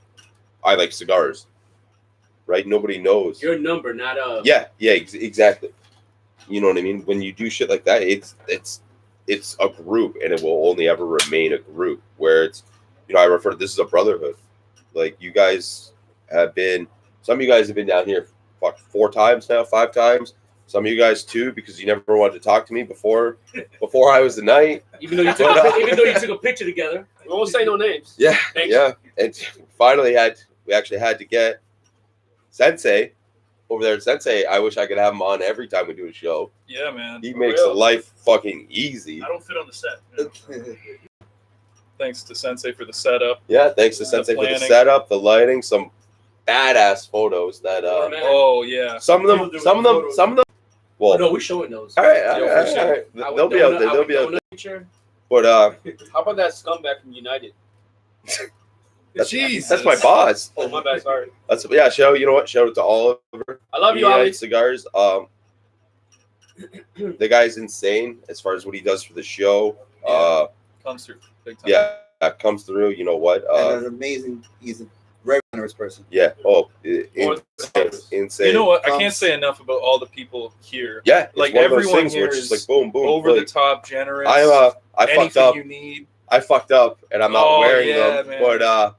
I like cigars, right? Nobody knows. Your number, not a. Exactly. You know what I mean? When you do shit like that, it's a group, and it will only ever remain a group. Where it's, I refer to this as a brotherhood. Like you guys have been, some of you guys have been down here 4 times now, 5 times. Some of you guys 2, because you never wanted to talk to me before I was the night. Even though you took a picture together. We won't say no names. Yeah, Thanks. yeah. And finally we actually had to get Sensei over there. Sensei, I wish I could have him on every time we do a show. Yeah, man. He For makes real. life fucking easy. I don't fit on the set. you know. Thanks to Sensei for the setup. Yeah, thanks to The Sensei for the planning. setup, the lighting, some badass photos that Oh, man. Oh yeah. some of them. Well, Oh, no, we're showing those. all right, all Yeah, right, for sure. all right. Our They'll be out donut- there. our They'll be out donut there. picture. But How about that scumbag from United? that's my boss. Oh, my bad. Sorry. That's shout. You know what? Shout out to Oliver. I love you, United Ali. Cigars. The guy's insane as far as what he does for the show. Comes through big time. Yeah, comes through. You know what? And an amazing. He's a very generous person. Yeah. Oh, insane. You know what? I can't Comes- say enough about all the people here. Yeah, it's Like, one of those everyone things where here it's just is like boom, boom. Over the like, top, generous. I fucked anything up. you need. I fucked up, and I'm not Oh, wearing yeah, them. man. But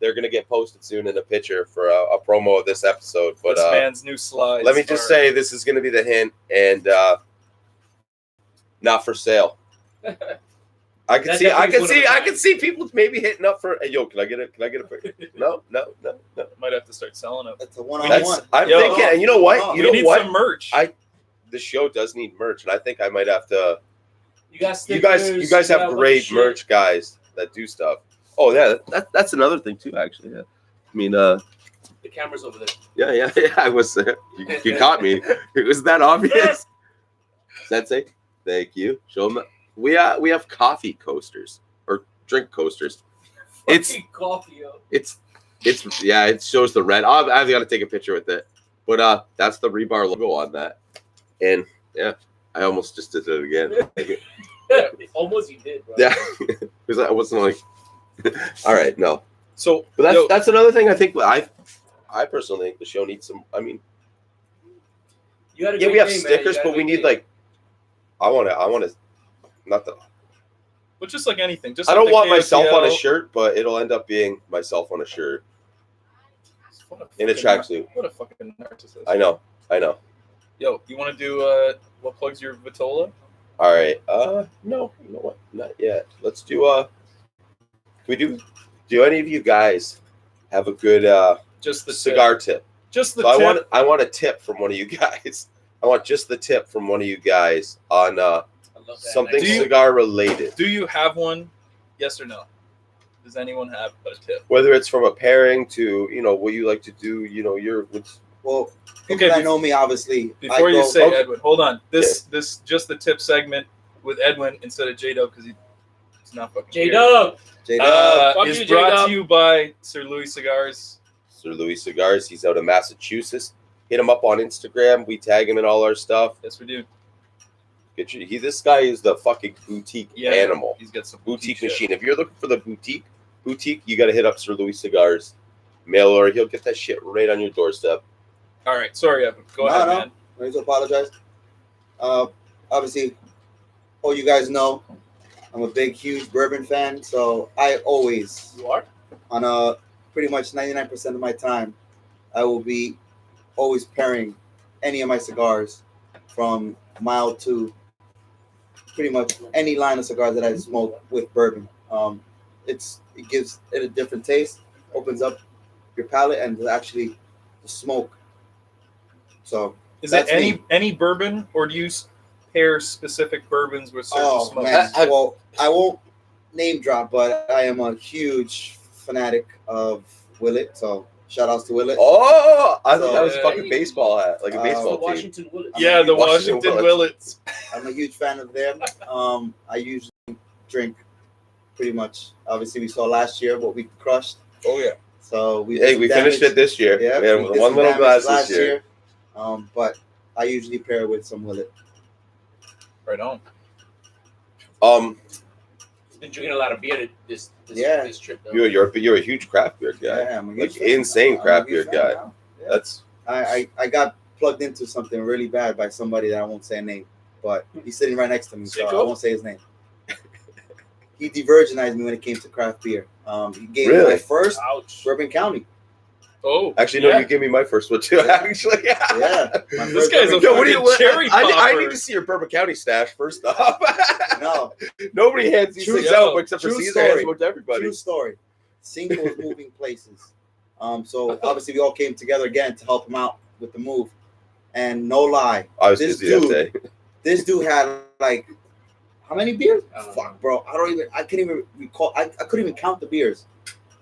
they're gonna get posted soon in a picture for a promo of this episode. But This man's new slides. let me just say, this is gonna be the hint, and not for sale. I can That see. I definitely can is see. one of I the can see people maybe hitting up for. Hey, yo, can I get it? Can I get it? No. Might have to start selling it. That's a That's. one-on-one. I'm Yo. thinking. And you know what? You We know need what? some merch. The show does need merch, and I think I might have to. You got You guys stickers, have got a bunch of great shit. merch guys that do stuff. Oh yeah, that's another thing too. Actually, yeah. I mean, The camera's over there. yeah. I was. You caught me. It was that obvious. Sensei, thank you. Show them. We have coffee coasters or drink coasters. It's Fucking coffee, yo. it's yeah. It shows the red. I've got to take a picture with it. But that's the Rebar logo on that. And yeah, I almost just did it again. Almost you did, bro. Yeah, because I wasn't like. All right, no. So, But that's another thing I think. I personally think the show needs some. I mean, You had a yeah, great we have game, man. stickers, You had a but we great need game. like. I want to. Not the. but just like anything, just I like don't the want myself on a KOTL. shirt, but it'll end up being myself on a shirt What in a fucking tracksuit. What a fucking narcissist. I know. Yo, you want to do what plugs your Vitola? All right. No, you know what? Not yet. Let's do. Can we do? Do any of you guys have a good Just the cigar tip? Just the So tip. I want a tip from one of you guys. I want just the tip from one of you guys on I love that. something Do you- cigar related. Do you have one? Yes or no? Does anyone have a tip? Whether it's from a pairing to what you like to do. Well, people Okay, that know me, obviously. Before I you go- say okay. Edwin, hold on. This just the tip segment with Edwin instead of J-Dub because he's not fucking here. J-Dub. J-Dub. Fuck Is you, brought J-Dub. to you by Sir Louis Cigars. Sir Louis Cigars. He's out of Massachusetts. Hit him up on Instagram. We tag him in all our stuff. Yes, we do. This guy is the fucking boutique Yeah, animal. He's got some Boutique shit. machine. If you're looking for the boutique, you got to hit up Sir Louis Cigars. Mail order. He'll get that shit right on your doorstep. All right, sorry, Evan. Go No, ahead, no. man. I need to apologize. Obviously, all you guys know, I'm a big, huge bourbon fan. So I always, You are? on pretty much 99% of my time, I will be always pairing any of my cigars from mild to pretty much any line of cigars that I smoke with bourbon. It gives it a different taste, opens up your palate, and actually the smoke. So Is it That's me. any bourbon, or do you pair specific bourbons with certain oh smokes? man, I- well I won't name drop, but I am a huge fanatic of Willet. So shout outs to Willet. Oh, I thought that was a Yeah. fucking baseball hat, like a Oh, baseball team. Washington Willis. Yeah, the Washington Washington Willets. Willets. I'm a huge fan of them. I usually drink pretty much. Obviously, we saw last year what we crushed. Oh yeah. So we Hey, we finished it this year. Yeah, we had we did one some little damage glass this year. But I usually pair with some Willet. Right on. Been drinking a lot of beer this Yeah. this trip though. You're a huge craft beer guy. Yeah, I'm a Like, huge fan. insane I'm a craft huge beer fan guy. now. Yeah. That's I got plugged into something really bad by somebody that I won't say a name, but he's sitting right next to me, so I Sicko? won't say his name. He de-virginized me when it came to craft beer. He gave me Really? my first Ouch. Bourbon County. Oh, actually no. yeah. You gave me my first one too. Actually, Yeah, my This first guy's a Bourbon Yo, what do you? fucking cherry I popper. need to see your Bourbon County stash first off. No, Nobody hands these True things story. out except for True Caesar. Hands story. them out to everybody. true story. Cinco was moving places. So obviously we all came together again to help him out with the move. And no lie, I was this busy that dude- day. this dude had like how many beers? I don't know. Fuck, bro. I can't even recall. I couldn't even count the beers.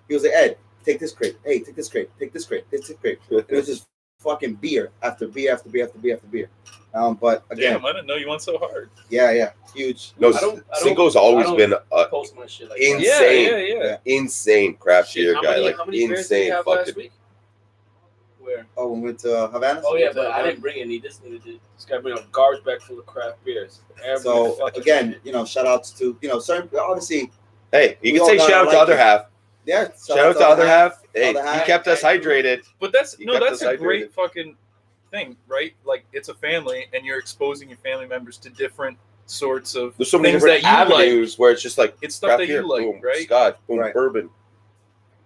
He was like, Ed, take this crate. Hey, take this crate. Take this crate. Take this crate. And it was just fucking beer after beer after beer after beer after beer. But again, Damn, I didn't know you went so hard. yeah, huge. No, I don't- Cinco's always I don't been a Post my shit like In- that. Insane. Yeah. insane craft Shit, beer how guy. many- Like how many beers did you insane have last fucking. week? Where? Oh, we went to Havana. Oh yeah, but I didn't bring any. This nigga did. This guy bring a garbage bag full of craft beers. Every So fucking again, day. shout outs to certain obviously, Hey, you We can all say gotta shout out to like other it. half. yeah. Shout out to other half. Hey, Other you half. kept us hydrated. But that's You no, kept that's us a hydrated. great fucking thing, right? Like it's a family, and you're exposing your family members to different sorts of There's so many things different that you like. avenues where it's just like It's stuff craft that beer, you like, boom, right? Scotch, boom, Right. bourbon.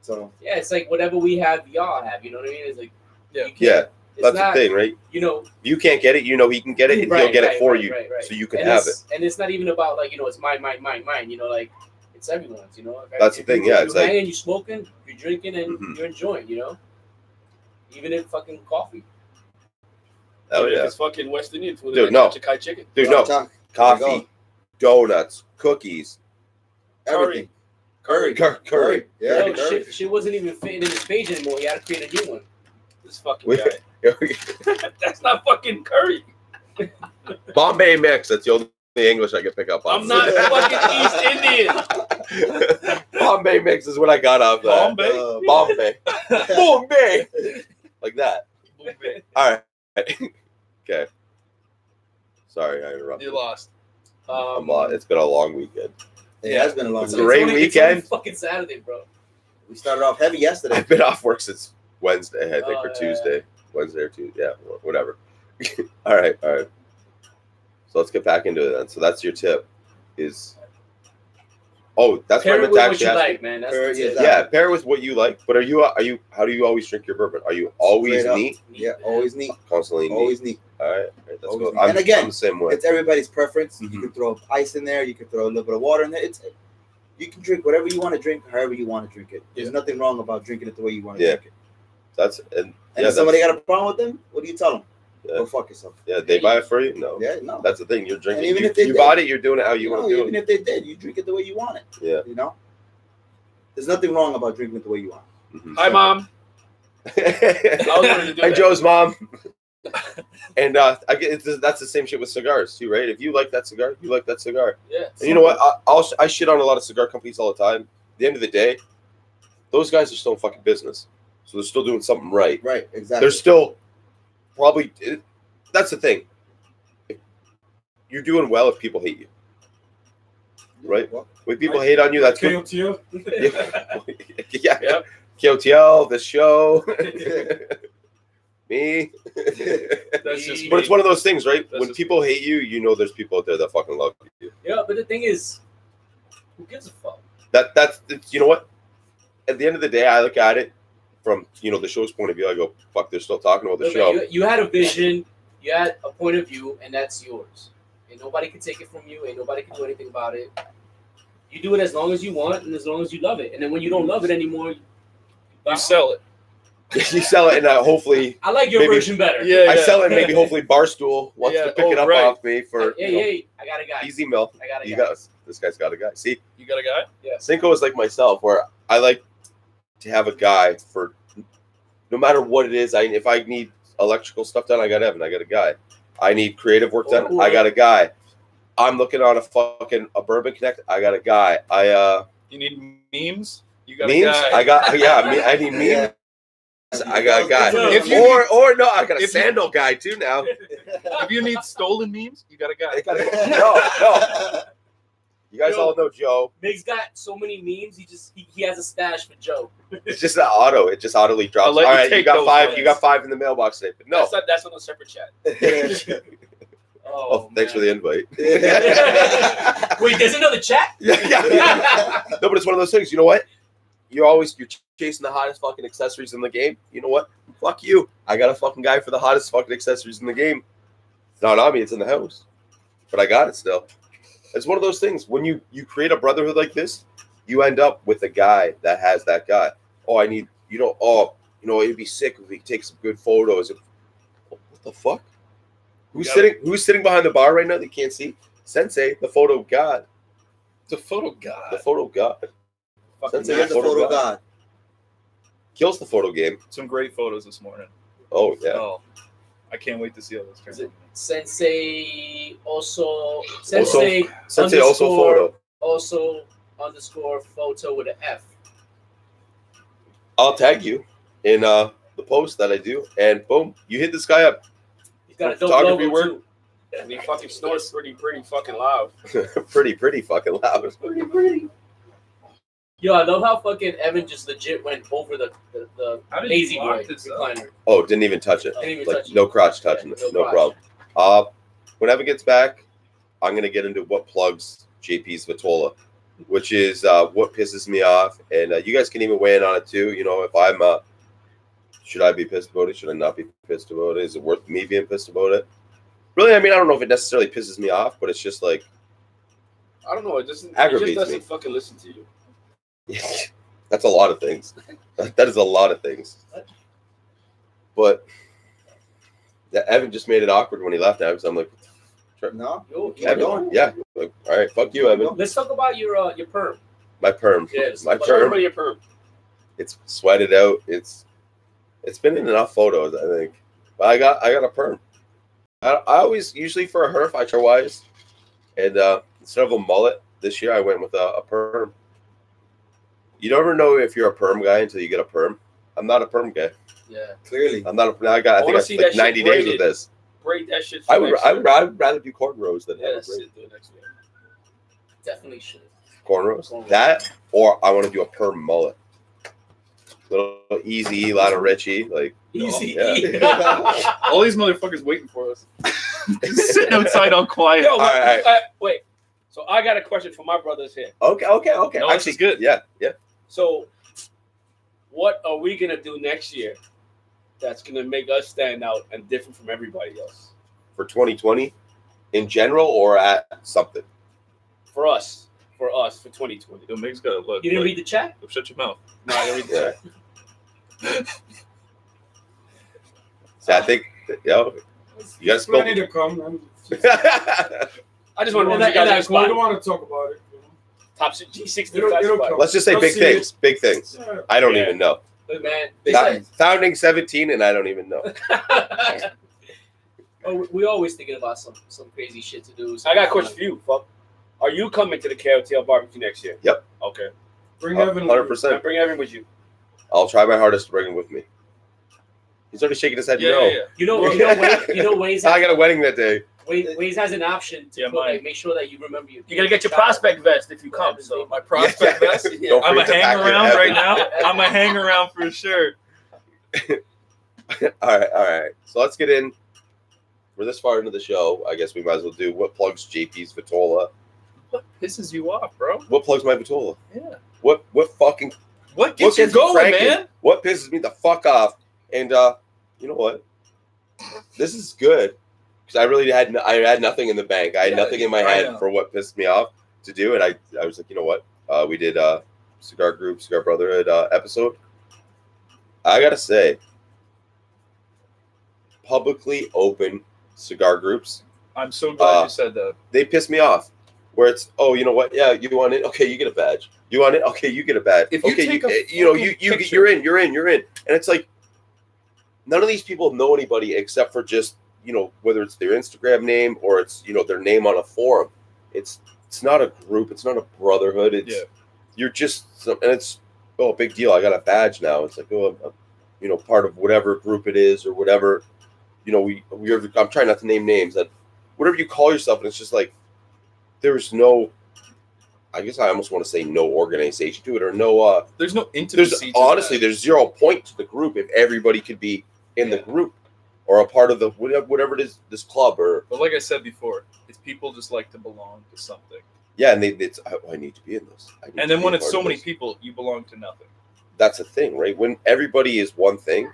So Yeah, it's like whatever we have, y'all have. You know what I mean? It's like Yeah. you can't, Yeah. That's not, the thing, right? You know, If you can't get it, you know he can get it, and he'll get it for you, so you can have it. And it's not even about like it's mine. You know, like it's everyone's. You know, That's the thing. Yeah, it's you're like hanging, you smoking, you're drinking, and you're enjoying. You know, even if fucking coffee. oh yeah, It's fucking West Indian food. Dude, Like no. Chicken chicken. dude, There no you coffee, go. donuts, cookies, Everything. Curry. curry. Yeah, Yo, curry. shit wasn't even fitting in his page anymore. He had to create a new one. This fucking Wait. guy. That's not fucking curry. Bombay mix. That's the only English I can pick up on. I'm not fucking East Indian. Bombay mix is what I got off that. Bombay? Bombay. Bombay. Like that. Bombay. All right. Okay. Sorry, I interrupted. You lost. I'm lost. It's been a long weekend. It has been a long It's a week. great It's weekend. only fucking Saturday, bro. We started off heavy yesterday. I've been off work since Wednesday, I think, Oh, or yeah. Tuesday. Wednesday or Tuesday. Yeah, whatever. All right. So let's get back into it then. So that's your tip is... Oh, that's Pair what I it meant with to what actually you ask you. like, man. That's Pair the it, tip. yeah. Yeah, pair with what you like. But are you how do you always drink your bourbon? Are you always Straight up. neat? Yeah, always neat. Constantly neat. Always neat. All right. That's Always cool. neat. And again, I'm the same way. It's everybody's preference. Mhm. You can throw ice in there. You can throw a little bit of water in there. You can drink whatever you want to drink, however you want to drink it. There's nothing wrong about drinking it the way you want to Yeah. drink it. That's And if somebody got a problem with them, what do you tell them? Yeah. Go fuck yourself. Yeah, they buy it for you? No. Yeah, no. That's the thing. You're drinking. And even You, if they you did- bought it. You're doing it how you No, want to do even it. if they did, you drink it the way you want it. Yeah. You know? There's nothing wrong about drinking it the way you want Mhm. Hi, Mom. I was wanting to do Hi, that. Joe's mom. And I get that's the same shit with cigars too, right? If you like that cigar, you like that cigar. Yeah. And you know what? I shit on a lot of cigar companies all the time. At the end of the day, those guys are still in fucking business, so they're still doing something right. it. Right, exactly. They're still probably. That's the thing. You're doing well if people hate you, right? Well, When people hate on you, that's good. KOTL. Yeah. Yep. KOTL, the show, me. That's just But it's one of those things, right? That's When just- people hate you, you know there's people out there that fucking love you. Yeah, but the thing is, who gives a fuck? That's you know what? At the end of the day, I look at it from the show's point of view. I go, fuck, they're still talking about the Look, show. you had a vision, you had a point of view, and that's yours. And nobody can take it from you, and nobody can do anything about it. You do it as long as you want and as long as you love it. And then when you don't love it anymore, You sell it. You sell it, and hopefully I like your maybe- version better. Yeah. I sell it. And maybe hopefully Barstool wants Yeah, to pick it up right. off me for Hey, I got a guy. easy milk. I got a You guy. got this guy's got a guy. See, You got a guy? Cinco is like myself, where I like to have a guy for no matter what it is. If I need electrical stuff done, I got Evan. I got a guy. I need creative work done. I got a guy. I'm looking on a Bourbon Connect. I got a guy. You need memes? You got memes. a guy. I need memes. Yeah. I got a guy. If you or no, I got a if you- sandal guy too now. If you need stolen memes, you got a guy. No. You guys Yo. all know Joe. Mig's got so many memes. He has a stash for Joe. It's just an auto. It just audibly drops. I'll let All you right, you take got those five. ones. You got 5 in the mailbox today. But no. That's on a separate chat. Oh, thanks for the invite. Wait, there's another chat? yeah. No, but it's one of those things. You know what? You're chasing the hottest fucking accessories in the game. You know what? Fuck you. I got a fucking guy for the hottest fucking accessories in the game. It's not on me. It's in the house. But I got it still. It's one of those things. When you create a brotherhood like this, you end up with a guy that has that guy. Oh, I need, it'd be sick if we could take some good photos. What the fuck? Who's sitting behind the bar right now that you can't see? Sensei, the photo god. The photo guy. The photo god. Sensei, You're the photo god. Kills the photo game. Some great photos this morning. Oh, yeah. Oh, I can't wait to see how this turns out. Sensei also Sensei also underscore- photo. also underscore photo with an F. I'll tag you in the post that I do, and boom, you hit this guy up. He's got a dope Photography logo work. too. And he fucking snores pretty fucking loud. pretty fucking loud. Yo, I love how fucking Evan just legit went over the How did lazy you boy lock this up? recliner. Oh, didn't even touch it. Didn't even Like touch it. no crotch touching Yeah, it. no No crotch. problem. When Evan gets back, I'm gonna get into what plugs JP's Vitola, which is what pisses me off, and you guys can even weigh in on it too. You know, if I'm Should I be pissed about it? Should I not be pissed about it? Is it worth me being pissed about it? Really, I mean, I don't know if it necessarily pisses me off, but it's just like I don't know. It just Aggravates doesn't me. fucking listen to you. that's a lot of things. That is a lot of things. But Evan just made it awkward when he left. I'm like, No, Yo, Evan, yeah, like, all right, fuck you, Evan. Let's talk about your perm. My perm, Yeah, my talk perm. about your perm. It's sweated out. It's been in enough photos, I think. But I got a perm. I always usually for a herf I try wise, and instead of a mullet this year I went with a perm. You never know if you're a perm guy until you get a perm. I'm not a perm guy. Yeah. clearly. I'm not. I got. I wanna think see I like that 90 shit days with braided. this. Braid that shit. I would rather do cornrows than Yeah, have a that's braid. it. Do it next year. Definitely should. Cornrows. That or I want to do a perm mullet. Little easy, Lionel Richie, like Easy. yeah. All these motherfuckers waiting for us. Just sitting outside all quiet. Yo, All right. wait. So I got a question for my brothers here. Okay. No, Actually, this is good. Yeah. So, what are we gonna do next year that's gonna make us stand out and different from everybody else? For 2020, in general, or at something. For us, for 2020. Yo, Meg's got to look. You didn't read the chat? Shut your mouth. No, I didn't read the Yeah. So I think, you got to spill. Plenty to come, man. I just want to And know you guys that's We don't spot. want to talk about it. Top G60 It'll spot. come. Let's just say I'll big see things. Big things. Yeah. I don't Yeah. even know. Man, Founding 17, and I don't even know. oh, we always thinking about some crazy shit to do. I got a question for you, fuck. Are you coming to the KOTL barbecue next year? Yep. Okay. Bring Evan. with you. 100%. Bring everyone with you. I'll try my hardest to bring him with me. He's already shaking his head. Yeah, no. yeah. You know, Waze. I got a wedding that day. Waze has an option to Yeah, put, mine. like, make sure that you remember you. You gotta get your prospect vest if you come. So My prospect vest. Don't I'm a forget to hang pack your around Evan. right now. I'm a hang around for sure. All right. So let's get in. We're this far into the show. I guess we might as well do what plugs JP's Vitola. What pisses you off, bro? What plugs my Vitola? Yeah. What What gets what you gets me going, cranking? man? What pisses me the fuck off? And you know what? This is good because I had nothing in the bank. I had nothing in my I head know. for what pissed me off to do, and I was like, you know what? We did Cigar Brotherhood episode. I gotta say, publicly open cigar groups, I'm so glad you said that. they piss me off. Where it's, oh, you know what? Yeah, you want it? Okay, you get a badge. You want it? Okay, you get a badge. If you okay, take a you fucking picture- you're in, and it's like none of these people know anybody except for just whether it's their Instagram name or it's their name on a forum. It's not a group. It's not a brotherhood. It's you're just and it's big deal. I got a badge now. It's like I'm part of whatever group it is or whatever. I'm trying not to name names. That whatever you call yourself, and it's just like there's no. I guess I almost want to say no organization to it or no. There's no intimacy. There's 0 point to the group if everybody could be in the group or a part of the whatever it is, this club or. But like I said before, it's people just like to belong to something. Yeah, and I need to be in this. And then when it's so many people, you belong to nothing. That's the thing, right? When everybody is one thing,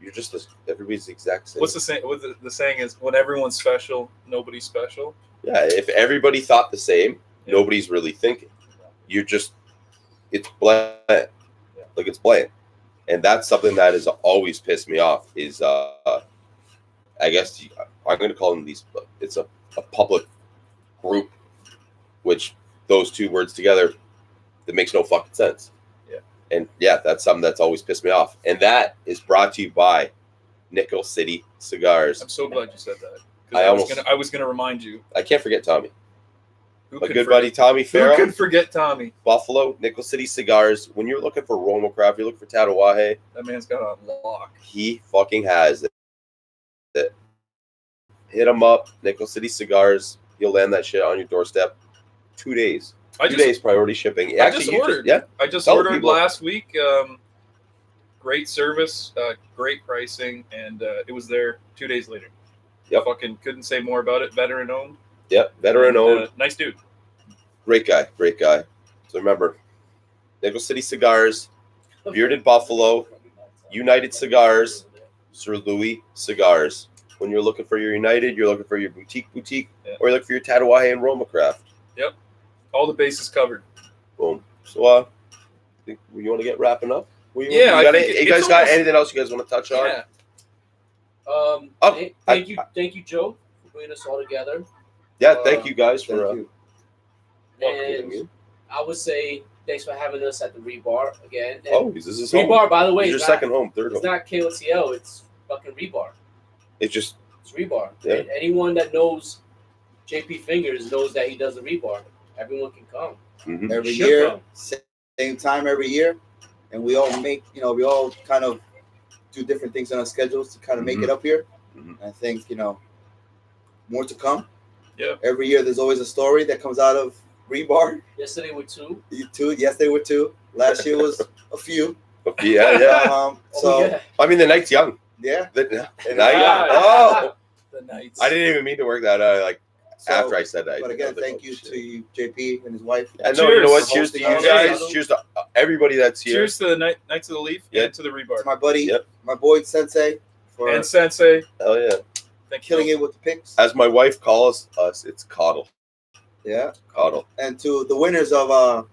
you're just everybody's the exact same. What's the saying? What the saying is? When everyone's special, nobody's special. Yeah, if everybody thought the same, nobody's really thinking. You're just, it's bland. Like it's bland. And that's something that has always pissed me off is, I guess, I'm going to call them these, it's a public group, which those two words together, that makes no fucking sense. Yeah. And yeah, that's something that's always pissed me off. And that is brought to you by Nickel City Cigars. I'm so glad you said that. I was gonna remind you. I can't forget Tommy. Who My could good forget- buddy Tommy Who Farrell. could forget Tommy? Buffalo, Nickel City Cigars. When you're looking for Roma Craft, you're looking for Tatawahe, That man's got on lock. he fucking has it. Hit him up, Nickel City Cigars. He'll land that shit on your doorstep. 2 days. 2 days priority shipping. I just ordered. Yeah. I just Tell ordered people. last week. Great service, great pricing, and it was there 2 days later. Yep. Fucking couldn't say more about it. Veteran owned. Yep. Veteran owned. Nice dude. Great guy. Great guy. So remember, Nickel City Cigars, Bearded Buffalo, United Cigars, Sir Louis Cigars. When you're looking for your United, you're looking for your boutique, Yeah. or you're looking for your Tatawahe and Roma craft. All the bases covered. Boom. So, think you want to get wrapping up? Yeah, I think you guys it's got almost- anything else you guys want to touch on? Yeah. Thank you, Joe, for bringing us all together. Yeah, thank you guys Thank for you. welcoming me. And I would say thanks for having us at the Rebar again. And Oh, this is home. Rebar, by the way, It's your is second home, third It's home. not KOTL. It's fucking Rebar. It's just It's Rebar. Yeah. And anyone that knows JP Fingers knows that he does the Rebar. Everyone can come. mhm. Every Should year, come. same time every year, and we all make, we all kind of do different things on our schedules to kind of make it up here. Mhm. I think, more to come. Yeah. Every year, there's always a story that comes out of Rebar. Yesterday with two. Yes, they were two. Last year was a few. Yeah. So yeah. I mean, the night's young. yeah. The And, night. Yeah. Oh, The Knights. I didn't even mean to work that out. Like so- after I said that. But again, thank you to you, JP and his wife. I know. You know what? Cheers. Cheers to you Cheers. guys. Cheers to everybody that's here. Cheers to the Knights of the Leaf Yeah. and to the Rebar. To my buddy, Yep. my boy Sensei, for And Sensei. Hell yeah. Thank you. killing it with the picks. As my wife calls us, it's Kotl. Yeah. Kotl. And to the winners of our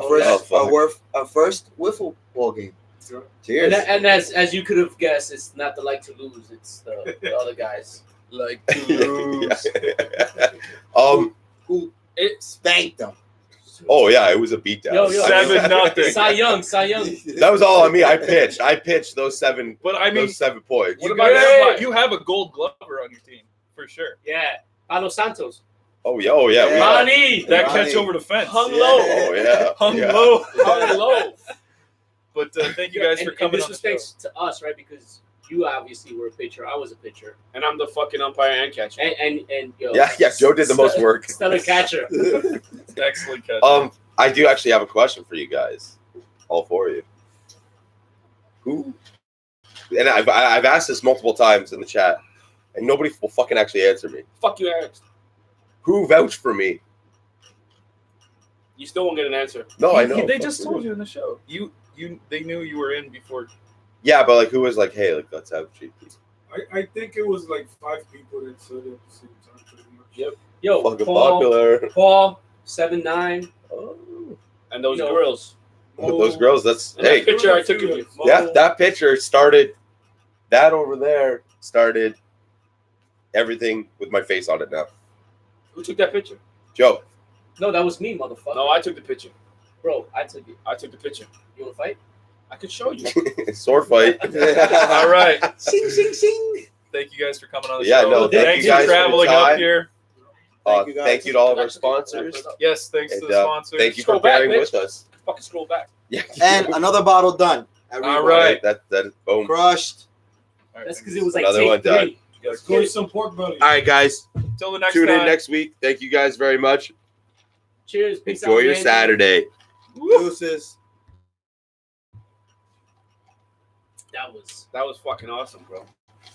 first yeah. Oh, fuck. our first wiffle ball game. Sure. Cheers. And as you could have guessed, it's not the like to lose. It's the other guys. Like to lose. Who It's spanked them? Oh yeah, it was a beatdown. Yo. 7-0. Cy Young. That was all on me. I pitched those seven. But I mean, those 7 points. you, about have, you have a Gold Glover on your team for sure. Yeah. Carlos Santos. Oh yeah. Oh yeah. Yeah. We- Ronnie. That Ronnie. catch over the fence. Hung Yeah. low. oh yeah. Hung yeah. low. Hung low. But thank you guys for And coming this on was the show. thanks to us, right? Because you obviously were a pitcher. I was a pitcher. And I'm the fucking umpire and catcher. And yo, Yeah. Joe did the most work. Stellar catcher. Excellent catch. I do actually have a question for you guys, all 4 of you. Who? And I've asked this multiple times in the chat, and nobody will fucking actually answer me. Fuck you, Eric. Who vouched for me? You still won't get an answer. No, I know. They just told you in the show. They knew you were in before. Yeah, but like, who was like, hey, like, let's have GP. I think it was like 5 people that said it at the same time, pretty much. Yep. Yo, Fucking Paul, popular. Paul, 7'9". Oh. And those Yo. girls. Those girls. That's And hey. that picture I took of you. Yeah, that picture started. That over there started everything with my face on it now. Who took that picture? Joe. No, that was me, motherfucker. No, I took the picture. Bro, I took it. I took the picture. You want to fight? I could show you. Sword fight. All right. Sing, sing, sing. Thank you guys for coming on the Yeah, show. no, thank Thanks you guys for for the traveling time. up here. Thank you, guys. Thank you to all of our sponsors. Yes, thanks And, to the sponsors. Thank you Scroll for back, bearing bitch. with us. Fucking scroll back. Yeah. And another bottle done. At All Rebar. right. That boom. Crushed. All right, That's thanks. because it was like Another take one done. 3. Yes, Go eat some pork belly. All right, guys. Till the next Tune time. in next week. Thank you guys very much. Cheers. Peace Enjoy out, your man. Saturday. Deuces. That was That was fucking awesome, bro.